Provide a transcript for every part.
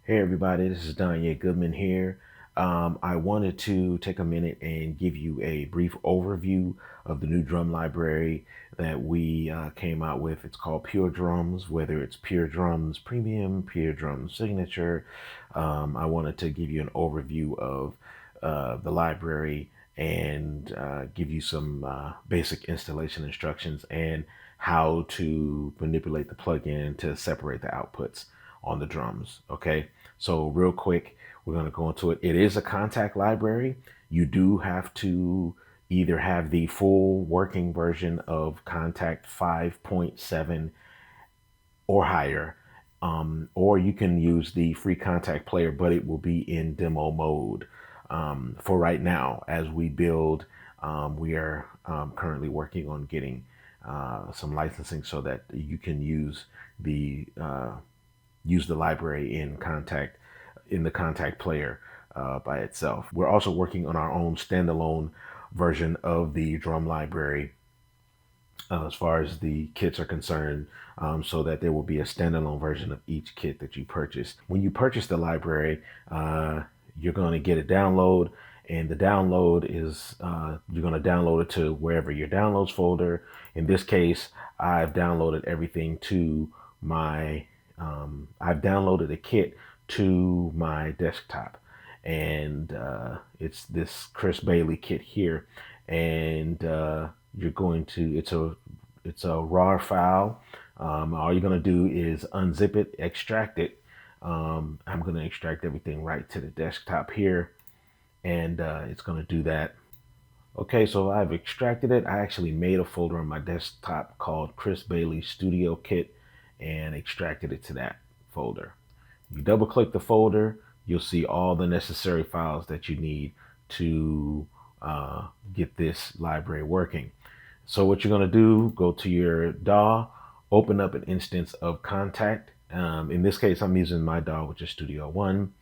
Hey everybody, this is Dwight Goodman here. I wanted to take a minute and give you a brief overview of the new drum library that we came out with. It's called Pure Drums, whether it's Pure Drums Premium, Pure Drums Signature. I wanted to give you an overview of the library and give you some basic installation instructions and how to manipulate the plugin to separate the outputs on the drums. Okay, so real quick, we're going to go into it. It is a contact library. You do have to either have the full working version of Contact 5.7 or higher, or you can use the free Contact player, but it will be in demo mode for right now. As we build, we are currently working on getting some licensing so that you can the use the library in the Contact player by itself. We're also working on our own standalone version of the drum library as far as the kits are concerned, so that there will be a standalone version of each kit that you purchase. When you purchase the library, you're going to get a download, and the download is you're going to download it to wherever your downloads folder. In this case, I've downloaded everything to my I've downloaded a kit to my desktop, and it's this Chris Bailey kit here, and you're going to it's a raw file. All you're going to do is unzip it, extract it. I'm going to extract everything right to the desktop here, and it's going to do that. Okay, so I've extracted it. I actually made a folder on my desktop called Chris Bailey Studio Kit and extracted it to that folder. You double click the folder, you'll see all the necessary files that you need to get this library working. So what you're going to do, go to your DAW, open up an instance of Contact. In this case, I'm using my DAW, which is Studio One,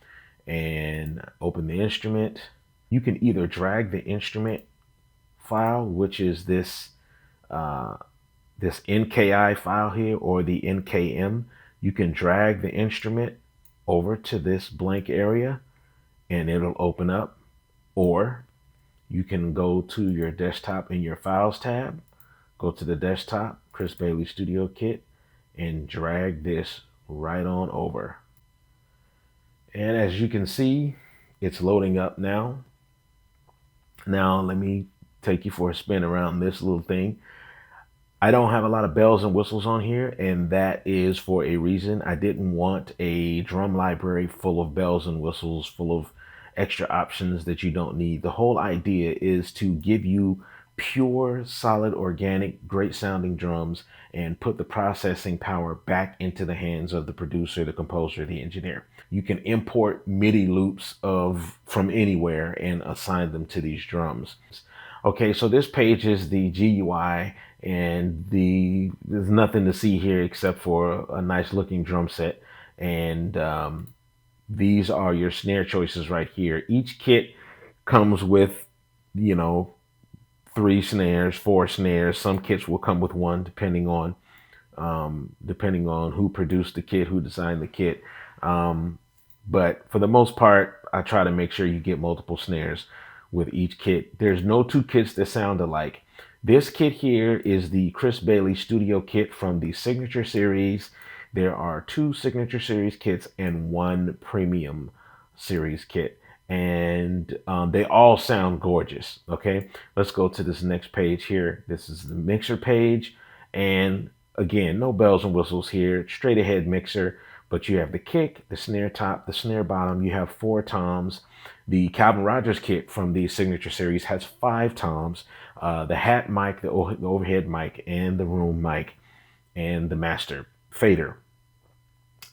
and open the instrument. You can either drag the instrument file, which is this NKI file here, or the NKM. You can drag the instrument over to this blank area and it'll open up, or you can go to your desktop in your files tab, go to the desktop, Chris Bailey Studio Kit, and drag this right on over. And as you can see, it's loading up now. Now let me take you for a spin around this little thing. I don't have a lot of bells and whistles on here, and that is for a reason. I didn't want a drum library full of bells and whistles, full of extra options that you don't need. The whole idea is to give you pure, solid, organic, great sounding drums and put the processing power back into the hands of the producer, the composer, the engineer. You can import MIDI loops from anywhere and assign them to these drums. Okay, so this page is the GUI, and there's nothing to see here except for a nice looking drum set, and these are your snare choices right here. Each kit comes with, you know, 3 snares, 4 snares. Some kits will come with one, depending on who produced the kit, who designed the kit. But for the most part, I try to make sure you get multiple snares with each kit. There's no 2 kits that sound alike. This kit here is the Chris Bailey Studio Kit from the Signature Series. There are 2 Signature Series kits and 1 Premium Series kit, and they all sound gorgeous. Okay, let's go to this next page here. This is the mixer page, and again, no bells and whistles here, straight ahead mixer. But you have the kick, the snare top, the snare bottom. You have 4 toms. The Calvin Rogers kit from the Signature Series has 5 toms. The hat mic, the overhead mic, and the room mic, and the master fader.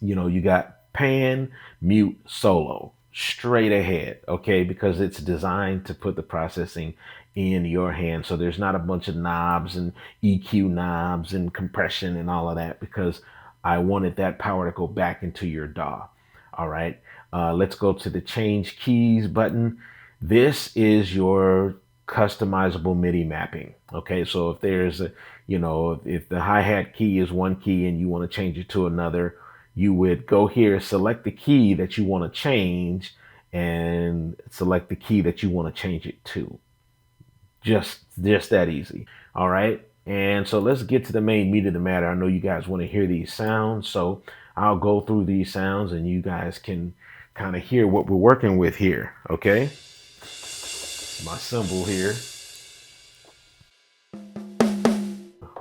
You know, you got pan, mute, solo, straight ahead, okay, because it's designed to put the processing in your hand. So there's not a bunch of knobs and EQ knobs and compression and all of that, because I wanted that power to go back into your DAW. All right, let's go to the change keys button. This is your customizable MIDI mapping. Okay, so if there's a, if the hi-hat key is one key and you want to change it to another, you would go here, select the key that you want to change, and select the key that you want to change it to. Just that easy. All right. And so let's get to the main meat of the matter. I know you guys want to hear these sounds, so I'll go through these sounds and you guys can kind of hear what we're working with here. Okay. My cymbal here,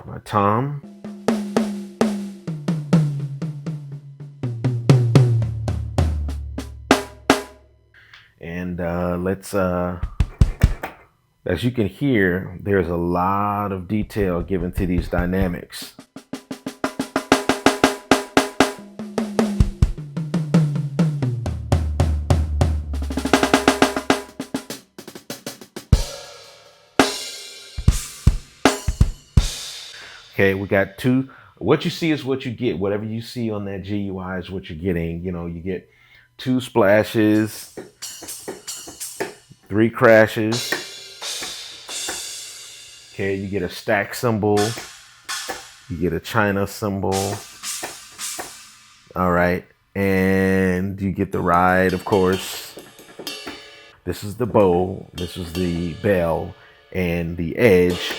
my tom, and let's as you can hear, there's a lot of detail given to these dynamics. Okay, we got two. What you see is what you get. Whatever you see on that GUI is what you're getting. You know, you get two splashes, three crashes. Okay, you get a stack cymbal. You get a China cymbal. All right. And you get the ride, of course. This is the bow. This is the bell. And the edge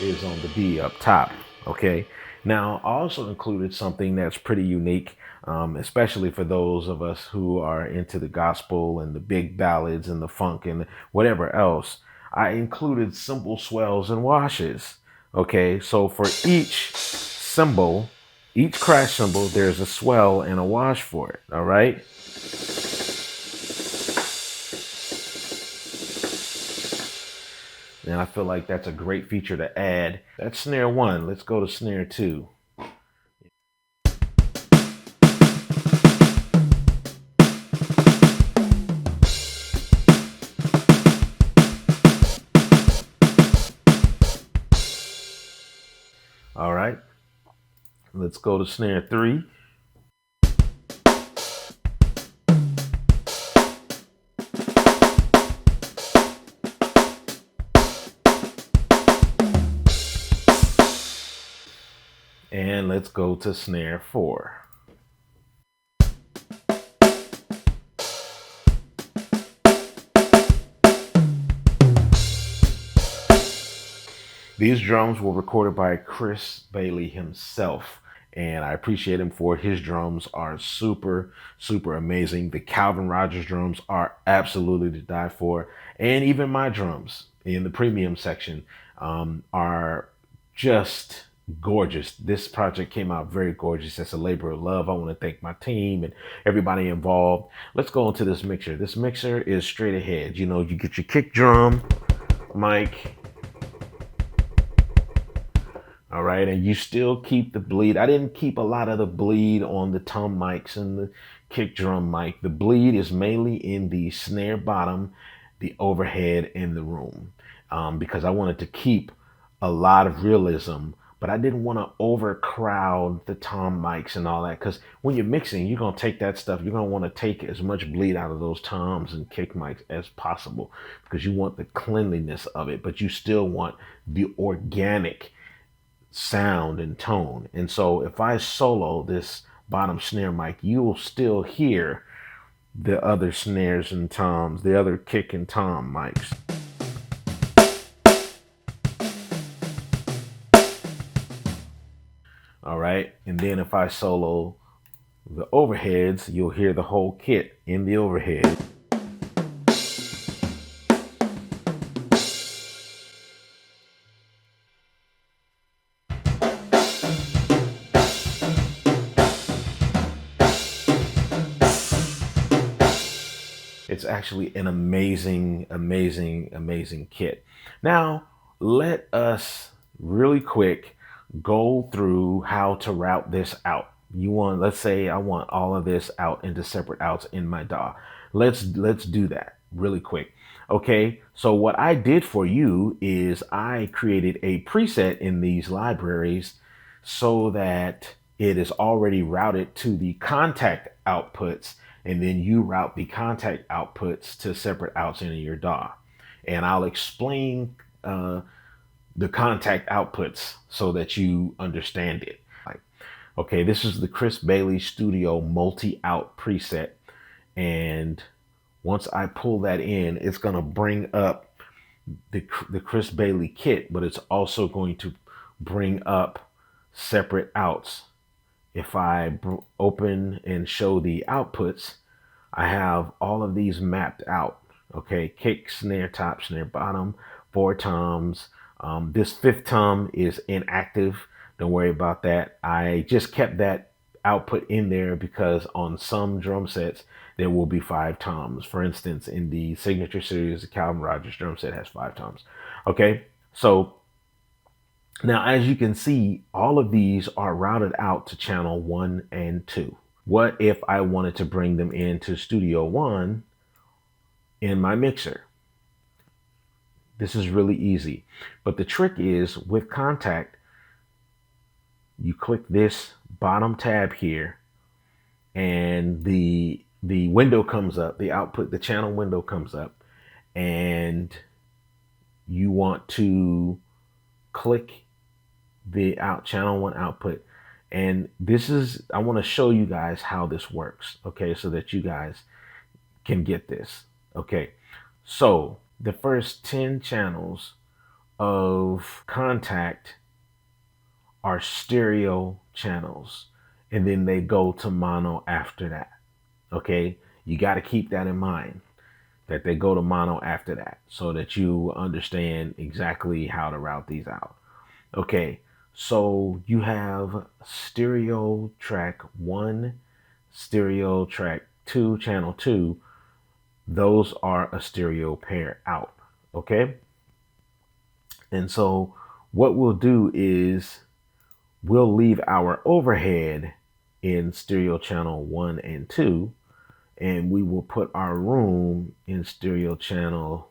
is on the B up top. Okay. Now, I also included something that's pretty unique, especially for those of us who are into the gospel and the big ballads and the funk and whatever else. I included cymbal swells and washes. Okay. So for each cymbal, each crash cymbal, there's a swell and a wash for it. All right. And I feel like that's a great feature to add. That's snare one. Let's go to snare two. All right. Let's go to snare three. And let's go to snare four. These drums were recorded by Chris Bailey himself, and I appreciate him for his drums are super, super amazing. The Calvin Rogers drums are absolutely to die for, and even my drums in the premium section are just gorgeous. This project came out very gorgeous. It's a labor of love. I want to thank my team and everybody involved. Let's go into this mixer. This mixer is straight ahead. You know, you get your kick drum, mic, all right, and you still keep the bleed. I didn't keep a lot of the bleed on the tom mics and the kick drum mic. The bleed is mainly in the snare bottom, the overhead, and the room, because I wanted to keep a lot of realism, but I didn't want to overcrowd the tom mics and all that, because when you're mixing, you're going to take that stuff. You're going to want to take as much bleed out of those toms and kick mics as possible because you want the cleanliness of it, but you still want the organic sound and tone. And so if I solo this bottom snare mic, you'll still hear the other snares and toms, the other kick and tom mics. All right. And then if I solo the overheads, you'll hear the whole kit in the overhead. It's actually an amazing, amazing, amazing kit. Now, let us really quick go through how to route this out. You want, let's say I want all of this out into separate outs in my DAW. Let's do that really quick. Okay, so what I did for you is I created a preset in these libraries so that it is already routed to the contact outputs, and then you route the contact outputs to separate outs in your DAW. And I'll explain the contact outputs so that you understand it. Okay, this is the Chris Bailey Studio multi-out preset. And once I pull that in, it's going to bring up the Chris Bailey kit, but it's also going to bring up separate outs. If I open and show the outputs, I have all of these mapped out. Okay, kick, snare top, snare bottom, 4 toms. This 5th tom is inactive. Don't worry about that. I just kept that output in there because on some drum sets there will be 5 toms. For instance, in the Signature series, the Calvin Rogers drum set has 5 toms. Okay, so now as you can see, all of these are routed out to channel 1 and 2. What if I wanted to bring them into Studio One in my mixer? This is really easy. But the trick is with Kontakt, you click this bottom tab here and the window comes up, the output, the channel window comes up, and you want to click the channel 1 output. And this is, I want to show you guys how this works, okay, so that you guys can get this. Okay, so the first 10 channels of Kontakt are stereo channels, and then they go to mono after that. Okay, you got to keep that in mind, that they go to mono after that, so that you understand exactly how to route these out. Okay, so you have stereo track 1, stereo track 2, channel 2. Those are a stereo pair out. Okay, and so what we'll do is we'll leave our overhead in stereo channel 1 and 2, and we will put our room in stereo channel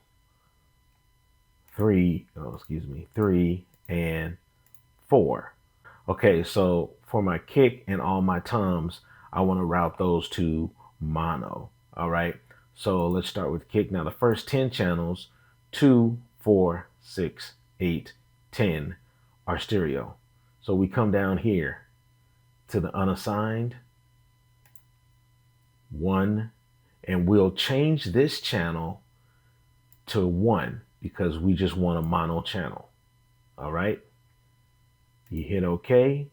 3 and 4. Okay, so for my kick and all my toms, I want to route those to mono. All right, so let's start with kick. Now the first 10 channels, 2, 4, 6, 8, 10 are stereo. So we come down here to the unassigned 1, and we'll change this channel to 1 because we just want a mono channel. All right, you hit OK.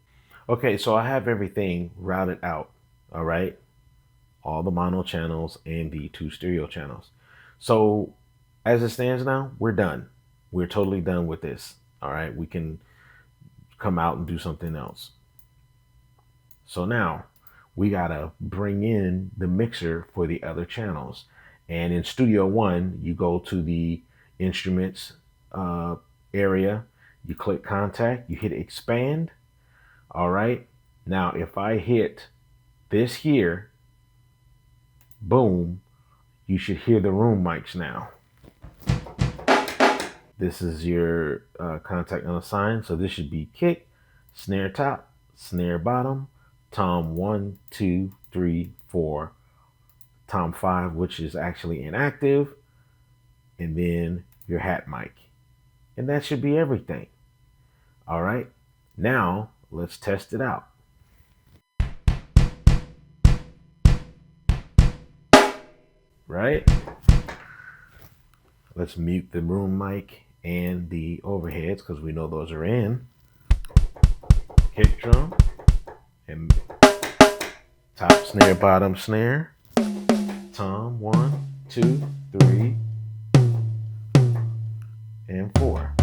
Okay, so I have everything routed out. All right, all the mono channels and the 2 stereo channels. So as it stands now, we're done. We're totally done with this. All right, we can come out and do something else. So now we gotta bring in the mixer for the other channels. And in Studio One, you go to the instruments area, you click Kontakt, you hit expand. All right, now if I hit this here, boom, you should hear the room mics now. This is your Kontakt unassigned, so this should be kick, snare top, snare bottom, tom 1, 2, 3, 4, tom 5, which is actually inactive, and then your hat mic. And that should be everything. All right, now let's test it out. Right? Let's mute the room mic and the overheads because we know those are in. Kick drum and top snare, bottom snare, tom 1, 2, 3, and 4.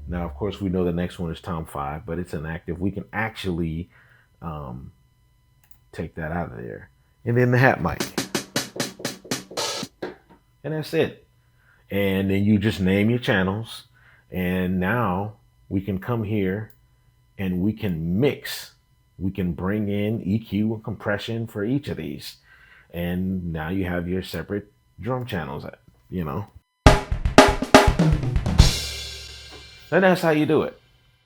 Now, of course, we know the next one is tom 5, but it's inactive. We can actually take that out of there. And then the hat mic. And that's it. And then you just name your channels. And now we can come here and we can mix. We can bring in EQ and compression for each of these. And now you have your separate drum channels, you know. And that's how you do it.